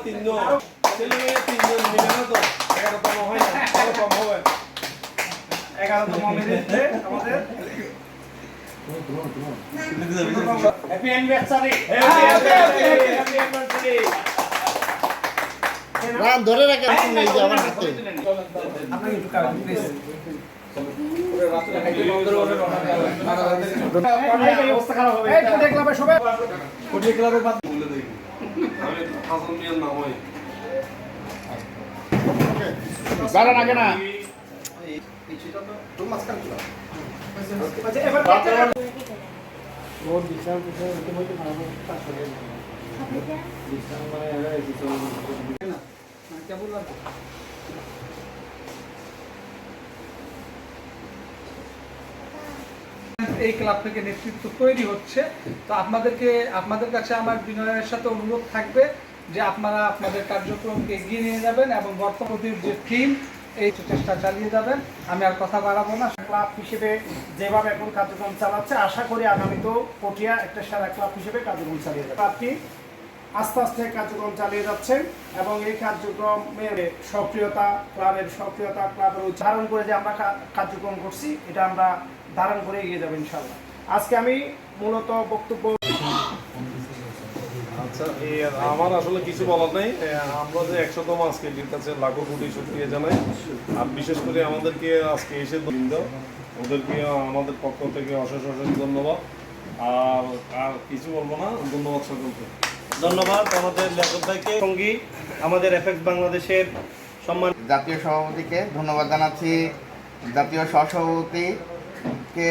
তিনজন ছেলে মেয়ে তিনজন মিলে না তো 11তম হয় না, আরো কম হবে। 11তম মিলিতে আমাদের হ্যাপি অ্যানিভার্সারি। রান ধরে রাখেন তুমি এই যে আমার হাতে। আপনাকে একটু কাজ প্লিজ। অবস্থা খারাপ হবে। এই ফুটে ক্লাবে সবাই ফুটে ক্লাবের বাদ বলে দেখি আমি হাসান মিয়ার নাম হয়। দাঁড়ান আগে না। আচ্ছা এবার বহুত বিচার বিচার ইতিমধ্যে ভালো আসলে বিচার মানে এরা কিছু না কেবল এই ক্লাব থেকে নেতৃত্ব তৈরি হচ্ছে। তো আপনাদের কাছে আমার বিনয়ের সাথে অনুরোধ থাকবে যে আপনারা আপনাদের কার্যক্রমকে এগিয়ে নিয়ে যাবেন এবং বর্তমানের যে থিম এই চেষ্টা চালিয়ে যাবেন। আমি আর কথা বাড়াবো না। ক্লাব হিসেবে যেভাবে এখন কার্যক্রম চালাচ্ছে, আশা করি আগামীতেও পটিয়া একটা সেরা ক্লাব হিসেবে কার্যক্রম চালিয়ে যাবে। ক্লাবটি আস্তে আস্তে কার্যক্রম চালিয়ে যাচ্ছে এবং এই কার্যক্রমের সক্রিয়তা, ক্লাবের ধারণ করে যে আমরা কার্যক্রম করছি, এটা আমরা ধারণ করে এগিয়ে যাবো ইনশাআল্লাহ। আজকে আমি মূলত বক্তব্য আচ্ছা, আমার আসলে কিছু বলার নেই। আমরা যে 100তম আজকে এর কাছে লাখো কোটি শুকরিয়া জানাই। আর বিশেষ করে আমাদেরকে আজকে এসে ওদেরকে আমাদের পক্ষ থেকে অশেষ ধন্যবাদ। আর কিছু বলবো না, ধন্যবাদ সকলকে। ধন্যবাদ আমাদের লেখক ভাইকে, সঙ্গী আমাদের এফএক্স বাংলাদেশের সম্মান জাতীয় সভাপতিকে ধন্যবাদ জানাচ্ছি, জাতীয় সহসভাপতিকে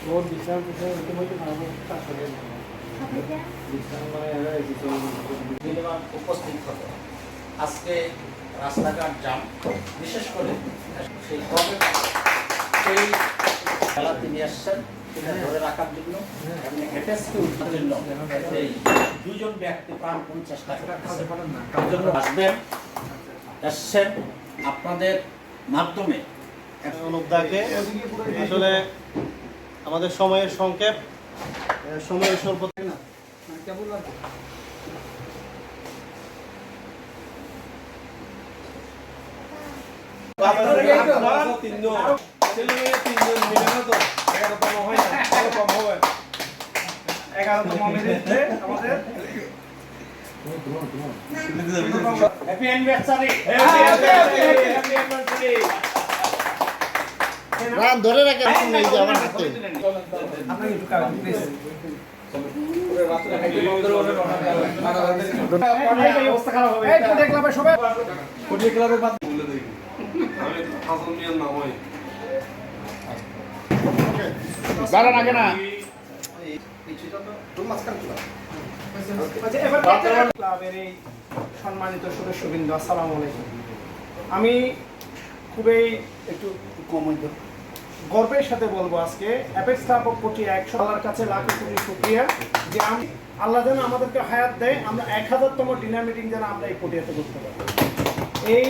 বহুত বিচার বিচার ইতিমধ্যে ভালো আসলে বিচার মানে এরা কিছু মিনিমাম উপস্থিত হতো। আজকে রাস্তাঘাট জাম, বিশেষ করে সেই খেলা তিনি আসছেন সেটা ধরে রাখার জন্য এবং হেটেসকে উদ্ধারের জন্য এই দুজন ব্যক্তি প্রাণপণ চেষ্টা জন্য আসবেন, এসছেন আপনাদের মাধ্যমে। অনুদাকে আসলে আমাদের সময়ের সংক্ষেপ, সময়ের স্বল্প না কেবল তিনজন ছেলে মেয়ে তিনজন মিলে না তো 11তম হয় না, আরো কম হবে। 11তম মিলিতে আমাদের হ্যাপি অ্যানিভার্সারি। রান ধরে রাখেন তুমি এই যে আমার হাতে। আপনাকে একটু কাজ প্লিজ। অবস্থা খারাপ হবে। এই ফুটে ক্লাবে সবাই ফুটে ক্লাবের বাদ বলে দেখি আমি হাসান মিয়ার নাম হয়। দাঁড়ান আগে না। আচ্ছা এবার ক্লাবের এই সম্মানিত সদস্যবৃন্দ, আসসালামু আলাইকুম। আমি খুবই একটু গর্বের সাথে বলবো আজকে অ্যাপেক্স ক্লাব অফ পটিয়া 100 আল্লাহর কাছে লাখো কোটি শুকরিয়া যে আল্লাহ যেন আমাদেরকে হায়াত দেয়, আমরা 1000তম ডিনার মিটিং যেন আমরা এই পটিয়াতে করতে পারি। এই